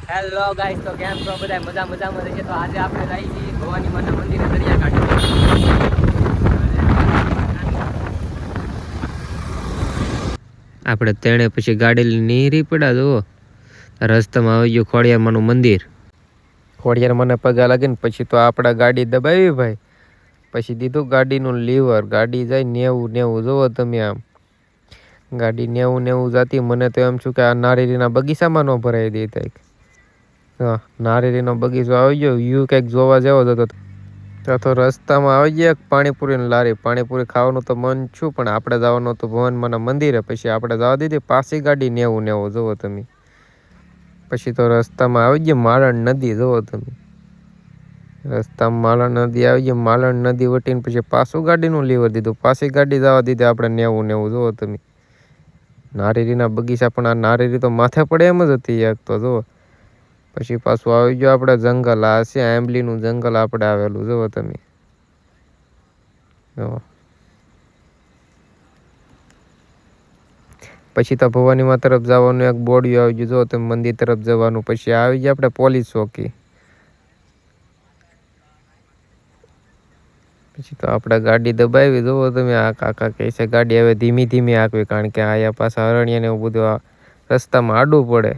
Hello guys, તો કેમ છો બધા? મજામાં રહીએ. તો આજે આપણે જઈએ છીએ ભવાની માના મંદિરે દરિયાકાંઠે. આપણે તેણે પછી ગાડી નીરી પડ્યા. જુઓ રસ્તામાં આવી ગયું ખોડિયારમાંનું મંદિર. ખોડિયારમાં પગા લાગીને પછી તો આપણે ગાડી દબાવી ભાઈ. પછી દીધું ગાડીનું લીવર. ગાડી જાય 90 જુઓ તમે. આમ ગાડી 90 જતી. મને તો એમ છું કે આ નારીના બગીચામાં ન ભરાઈ દેતા. હા, નારીનો બગીચો આવી ગયો. વ્યૂ કંઈક જોવા જેવો જ હતો. તો રસ્તામાં આવી ગયા પાણીપુરીની લારી. પાણીપુરી ખાવાનું તો મન છું, પણ આપણે જવાનું હતું ભવનમાંના મંદિરે. પછી આપણે જવા દીધી પાછી ગાડી 90 જુઓ તમે. પછી તો રસ્તામાં આવી ગઈ માલણ નદી. જુઓ તમે રસ્તામાં માલણ નદી આવી ગઈ. માલણ નદી વટીને પછી પાછું ગાડીનું લીવર દીધું. પાછી ગાડી જવા દીધી આપણે 90 જુઓ તમે. નારીના બગીચા, પણ આ નારીરી તો માથે પડે એમ જ હતી એક તો. જુઓ પછી પાછું આવી ગયો આપણે જંગલ. આ છે આંબલીનું જંગલ આપણે આવેલું. જુઓ તમે. પછી તો ભવાનીમાં તરફ જવાનું એક બોડિયું આવી ગયું. જો તમે મંદિર તરફ જવાનું. પછી આવી ગયા આપણે પોલીસ ચોકી. પછી તો આપણે ગાડી દબાવી. જુઓ તમે. આ કાકા કહે છે ગાડી હવે ધીમી હાંકવી, કારણ કે આયા પાછા અરણ્ય ને એવું બધું રસ્તામાં આડું પડે.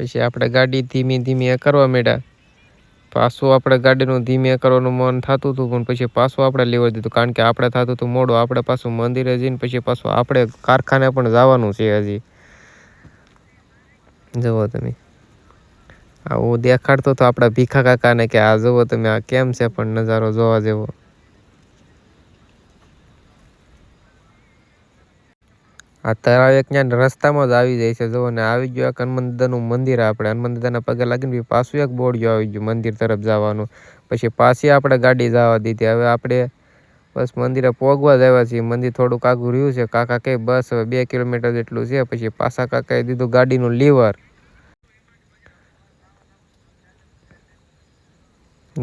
પછી આપણે ગાડી ધીમી કરવા માંડ્યા. પાછું આપણે ગાડીનું ધીમે કરવાનું મન થતું હતું, પણ પછી પાછું આપણે લેવા દીધું, કારણ કે આપણે થતું હતું મોડું. આપણે પાછું મંદિરે જઈને પછી પાછું આપણે કારખાને પણ જવાનું છે હજી. જુઓ તમે. આવું દેખાડતો તો આપણા ભીખા કાકાને કે આ જુઓ તમે, આ કેમ છે પણ નજારો જોવા જેવો. આ તળાવ એક ત્યાં રસ્તામાં જ આવી જાય છે. જુઓ ને આવી ગયું એક હનુમાન દાદાનું મંદિર. આપણે હનુમાન દાદાના પગે લાગીને પાછું એક બોર્ડિયું આવી ગયું મંદિર તરફ જવાનું. પછી પાછી આપણે ગાડી જવા દીધી. હવે આપણે બસ મંદિરે પહોંચવા જ આવ્યા છીએ. મંદિર થોડુંક આગું રહ્યું છે. કાકા કે બસ હવે 2 કિલોમીટર જેટલું છે. પછી પાછા કાકાએ દીધું ગાડીનું લીવર.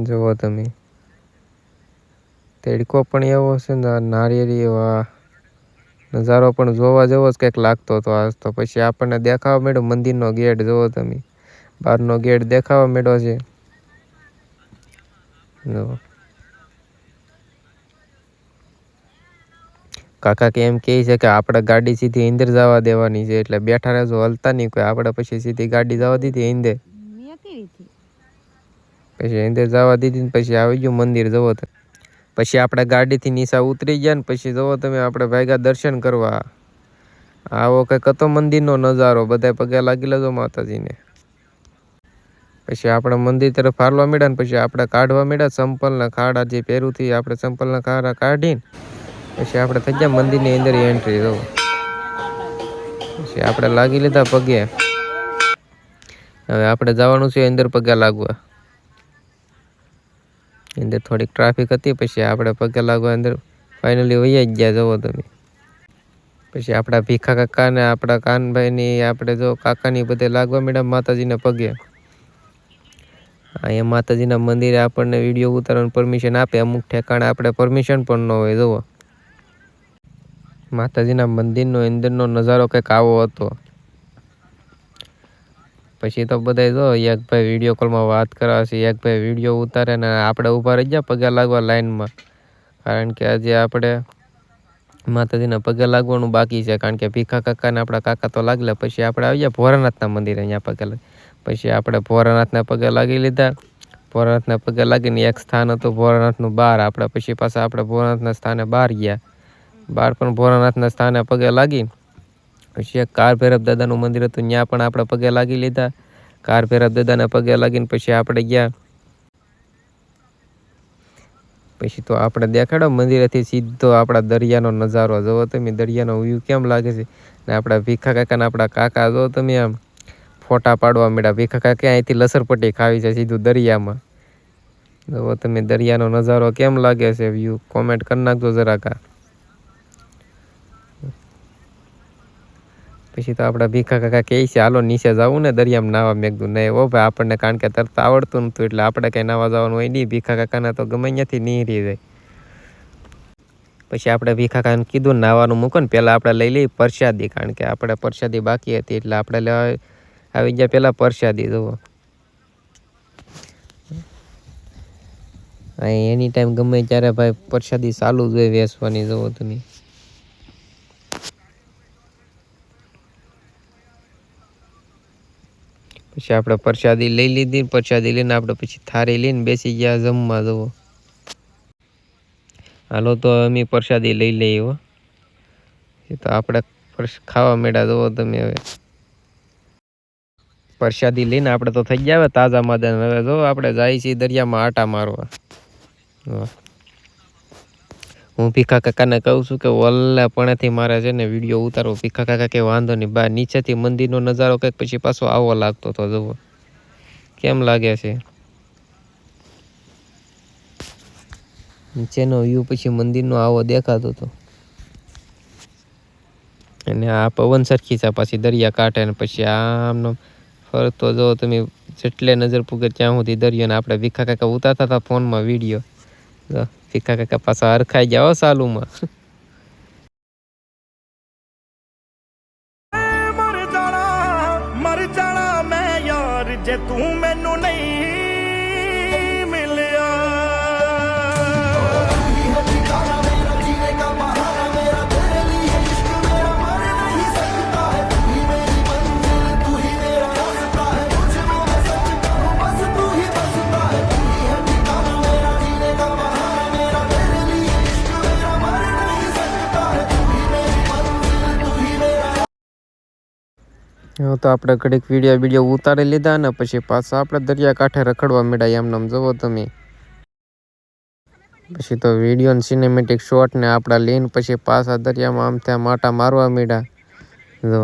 જુઓ તમે. તેડકો પણ એવો છે ને, નારિયેળી. વાહ, નજારો પણ જોવા જેવો જ કંઈક લાગતો હતો આજ તો. પછી આપણને દેખાવા માંડ્યો મંદિરનો ગેટ. જુઓ તમે, બહારનો ગેટ દેખાવા માંડ્યો છે. જુઓ કાકા કે એમ કહે છે કે આપણે ગાડી સીધી અંદર જવા દેવાની છે, એટલે બેઠા રહેજો, હલતા નહીં કોઈ. આપણે પછી સીધી ગાડી જવા દીધી અંદર. પછી અંદર જવા દીધી. પછી આવી ગયું મંદિર. જુઓ તમે. પછી આપણે ગાડીથી નીચે ઉતરી ગયા ને પછી જુઓ તમે આપણે ભાગ્યા દર્શન કરવા. આવો કંઈક હતો મંદિરનો નજારો. બધા પગે લાગી લેજો માતાજીને. પછી આપણે મંદિર તરફ હાલવા માંડ્યા ને પછી આપણે કાઢવા માંડ્યા ચંપલના ખાડા. જે પહેરું થી આપણે ચંપલના ખાડા કાઢીને પછી આપણે થઈ ગયા મંદિરની અંદર એન્ટ્રી. દો પછી આપણે લાગી લીધા પગે. હવે આપણે જવાનું છે અંદર પગે લાગવા. અંદર થોડીક ટ્રાફિક હતી. પછી આપણે પગે લાગવા અંદર ફાઇનલી વહી જ ગયા. જુઓ તમે. પછી આપણા ભીખા કાકા ને આપણા કાનભાઈની આપણે જો કાકાની બધે લાગવા માંડ્યા માતાજીના પગે. અહીંયા માતાજીના મંદિરે આપણને વિડીયો ઉતારવાની પરમિશન આપે. અમુક ઠેકાણે આપણે પરમિશન પણ ન હોય. જુઓ માતાજીના મંદિરનો અંદરનો નજારો કંઈક આવો હતો. પછી તો બધા જો એક ભાઈ વિડીયો કોલમાં વાત કરવા છે, એક ભાઈ વિડીયો ઉતારે ને આપણે ઊભા રહી ગયા પગે લાગવા લાઈનમાં. કારણ કે આજે આપણે માતાજીના પગે લાગવાનું બાકી છે, કારણ કે ભીખા કાકાને આપણા કાકા તો લાગેલા. પછી આપણે આવી ગયા ભોળાનાથના મંદિરે. અહીંયા પગે પછી આપણે ભોળાનાથના પગે લાગી લીધા. ભોળાનાથના પગે લાગીને એક સ્થાન હતું ભોળાનાથનું બહાર. આપણે પછી પાછા આપણે ભોળાનાથના સ્થાને બહાર ગયા. બહાર પણ ભોળાનાથના સ્થાને પગે લાગી. પછી એક કાર ભૈરવ દાદાનું મંદિર હતું, ત્યાં પણ આપણે પગે લાગી લીધા. કાર ભૈરવ દાદાના પગે લાગીને પછી આપણે ગયા. પછી તો આપણે દેખાડો મંદિરેથી સીધો આપણા દરિયાનો નજારો. જુઓ તમે, દરિયાનો વ્યૂ કેમ લાગે છે. ને આપણા ભીખા કાકાને આપણા કાકા જો તમે આમ ફોટા પાડવા માંડ્યા. ભીખા કાકા અહીંથી લસરપટ્ટી ખાવી છે સીધું દરિયામાં. જુઓ તમે દરિયાનો નજારો કેમ લાગે છે વ્યૂ. કોમેન્ટ કરી નાખજો જરાક. પછી તો આપણા ભીખા કાકા કહે છે હાલો નીચે જવું ને દરિયામાં નાવા. મેં કીધું નહીં હો ભાઈ, આપણને કારણ કે તરતા આવડતું નહોતું, એટલે આપણે કંઈ નાવા જવાનું હોય નહીં. ભીખા કાકાને તો ગમે ત્યાંથી નીરી જાય. પછી આપણે ભીખા કાકાને કીધું નાવાનું મૂકો ને પહેલાં આપણે લઈ લઈએ પ્રસાદી, કારણ કે આપણે પ્રસાદી બાકી હતી એટલે આપણે આવી ગયા પેલા પ્રસાદી જુઓ. એની ટાઈમ ગમે ત્યારે ભાઈ પ્રસાદી ચાલુ જ હોય વેચવાની જુઓ તમે. પછી આપણે પ્રસાદી લઈ લીધી. પ્રસાદી લઈને આપણે પછી થાળી લઈને બેસી ગયા જમવા જુઓ. હાલો તો અમે પ્રસાદી લઈ લઈએ હો. એ તો આપણે ખાવા માંડ્યા જુઓ તમે. હવે પ્રસાદી લઈને આપણે તો થઈ ગયા હવે તાજા માદા. હવે જો આપણે જાય છીએ દરિયામાં આટા મારવા. હું ભીખા કાકાને કહું છું કે ઓલા પણેથી મારે છે ને વિડીયો ઉતારો. ભીખા કાકા કે વાંધો નહીં, બહાર નીચેથી મંદિરનો નજારો કંઈક પછી પાછો આવો લાગતો હતો જુઓ. કેમ લાગે છે નીચેનો વ્યૂ? પછી મંદિરનો આવો દેખાતો હતો. અને આ પવન સરખી છે પછી દરિયા કાંઠે. ને પછી આમનો ફરતો જો તમે, જેટલે નજર પૂગે ત્યાં સુધી દરિયો. ને આપણે ભીખા કાકા ઉતારતા હતા ફોનમાં વિડીયો. ભીખા કાકા પાછા હરખાઈ ગયા સાલુમાં. મર જાણા મેં યાર જે તું મેનુ નહીં મિલ્યા. તો આપણે ઘડીક વિડીયો ઉતારી લીધા ને પછી પાછા આપણે દરિયા કાંઠે રખડવા માંડ્યા. એમ નામ જુઓ તમે. પછી તો વિડીયો ને સિનેમેટિક શોટ ને આપણા લઈને પછી પાછા દરિયામાં આમ ત્યાં માટા મારવા માંડ્યા. જો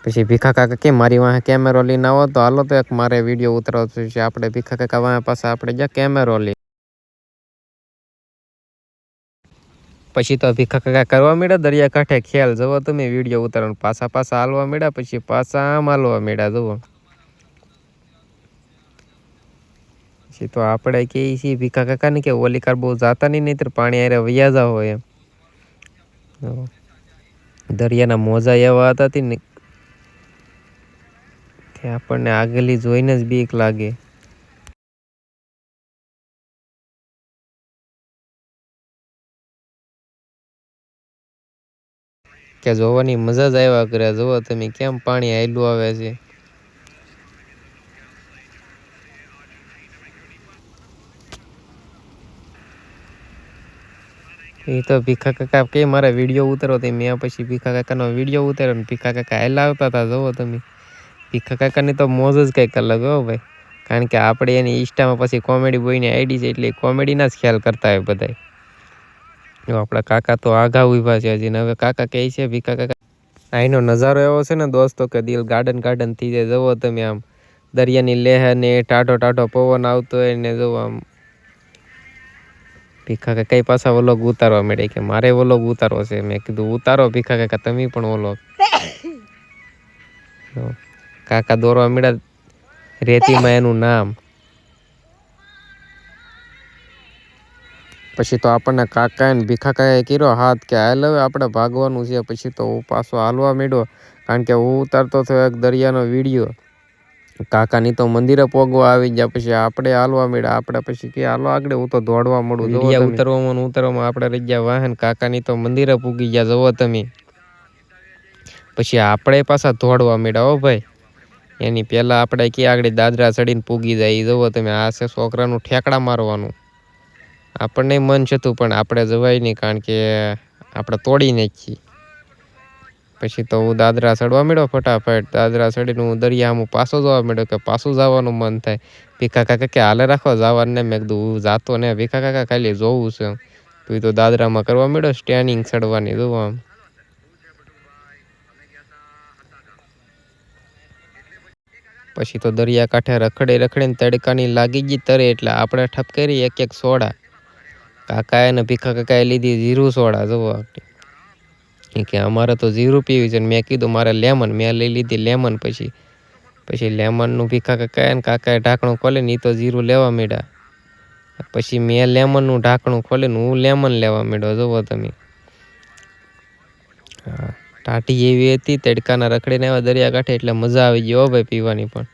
પછી ભીખા કાકા કે મારી વાંહે કેમેરો લઈને આવો તો હાલો તો એક મારે વિડીયો ઉતારવો છે. આપણે ભીખા કાકા વાંહે પાછા આપણે જ્યાં કેમેરો લઈ. પછી તો ભીખા કાકા કરવા માંડ્યા દરિયા કાંઠે ખેલ. જુઓ તમે વિડીયો ઉતારવાનું. પાછા હાલવા માંડ્યા. પછી પાછા આમ હાલવા માંડ્યા જુઓ. પછી તો આપણે કહીએ છીએ ભીખા કાકાને કે ઓલી કાર બહુ જાતા નહીં તો પાણી આરે વયા જાવ હોય એમ. દરિયાના મોજા એવા હતા ને કે આપણને આગળની જોઈને જ બીક લાગે. કે જોવાની મજા જ આવ્યા કરે. જુઓ તમે કેમ પાણી આયલું આવે છે. એ તો ભીખા કાકા કે મારે વિડીયો ઉતારો તે મેં પછી ભીખા કાકાનો વિડીયો ઉતાર્યો ને ભીખા કાકા હાલા આવતા હતા. જુઓ તમે ભીખા કાકાની તો મોજ જ કંઈક અલગ હો ભાઈ. કારણ કે આપણે એની ઇન્સ્ટામાં પછી કોમેડી બોયની આઈડી છે એટલે કોમેડીના જ ખ્યાલ કરતા હોય બધા. આપણા કાકા તો આઘા ઉભા છે હજી. હવે કાકા કહે છે ભીખા કાકા અહીંનો નજારો એવો છે ને દોસ્તો કે દિલ ગાર્ડન થઈ જાય. જુઓ તમે આમ દરિયાની લહેર ને ટાઢો પવન આવતો હોય ને જુઓ આમ. ભીખા કાકા કઈ પાછા વ્લોગ ઉતારવા મળે કે મારે વ્લોગ ઉતારવો છે. મેં કીધું ઉતારો ભીખા કાકા તમે પણ વ્લોગ. કાકા દોરવા મળ્યા રેતીમાં એનું નામ. પછી તો આપણને કાકા ને ભીખા કાકાએ કર્યો હાથ કે હાલ હવે આપણે ભાગવાનું છે. પછી તો હું પાછો હાલવા માંડ્યો. કારણ કે હું ઉતારતો થયો એક દરિયાનો વિડીયો. કાકાની તો મંદિરે પોગવા આવી ગયા. પછી આપણે હાલવા માંડ્યા. આપણે પછી કે હાલો આગળ. હું તો દોડવા મળું. ઉતરવામાં આપણે રહી ગયા વાહન. કાકાની તો મંદિરે પૂગી ગયા. જુઓ તમે પછી આપણે પાછા દોડવા માંડ્યા હો ભાઈ. એની પહેલા આપણે કે આગળ દાદરા ચડીને પૂગી જાય. જુઓ તમે આ છે છોકરાનું ઠેકડા મારવાનું. આપણને મન છતું પણ આપણે જવાય નહીં કારણ કે આપણે તોડી નાખીએ. પછી તો હું દાદરા ચડવા માંડ્યો ફટાફટ. દાદરા ચડીને હું દરિયામાં પાછો જવા માંડ્યો કે પાછું જવાનું મન થાય. ભીખા કાકા કે હાલે રાખો જવાનું ને. મેં કીધું હું જાતો ને ભીખા કાકા ખાલી જોવું છે. તું તો દાદરામાં કરવા માંડ્યો સ્ટેન્ડિંગ ચડવાની. જોવું આમ પછી તો દરિયા કાંઠે રખડીને તડકાની લાગી ગઈ તરે. એટલે આપણે ઠપકારી એક સોડા. કાકાએ ને ભીખા કાકાએ લીધી જીરું સોડા. જુઓ કે અમારે તો જીરું પીવી છે. મેં કીધું મારે લેમન. મેં લઈ લીધી લેમન. પછી લેમનનું ભીખા કાકાએ ને કાકાએ ઢાંકણું ખોલીને એ તો જીરું લેવા માંડ્યા. પછી મેં લેમનનું ઢાંકણું ખોલીને હું લેમન લેવા માંડ્યો. જુઓ તમે. હા ટાટી એવી હતી તડકાના રખડીને આવ્યા દરિયાકાંઠે એટલે મજા આવી ગઈ હો ભાઈ પીવાની પણ.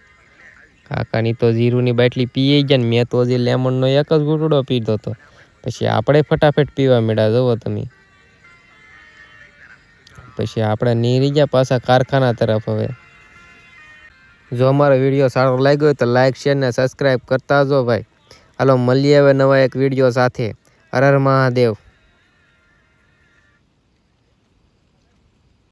કાકાની તો જીરુની બાટલી પીએ ગયા ને મેં તો હજી લેમનનો એક જ ઘૂંટડો પીધો હતો. પછી આપણે ફટાફટ પીવા મળ્યા જોવો તમે. પછી આપણે નીકળી ગયા પાછા કારખાના તરફ. હવે જો અમારો વિડીયો સારો લાગ્યો હોય તો લાઈક શેર ને સબસ્ક્રાઈબ કરતા જો ભાઈ. હાલો મળીએ હવે નવા એક વિડીયો સાથે. હર હર મહાદેવ.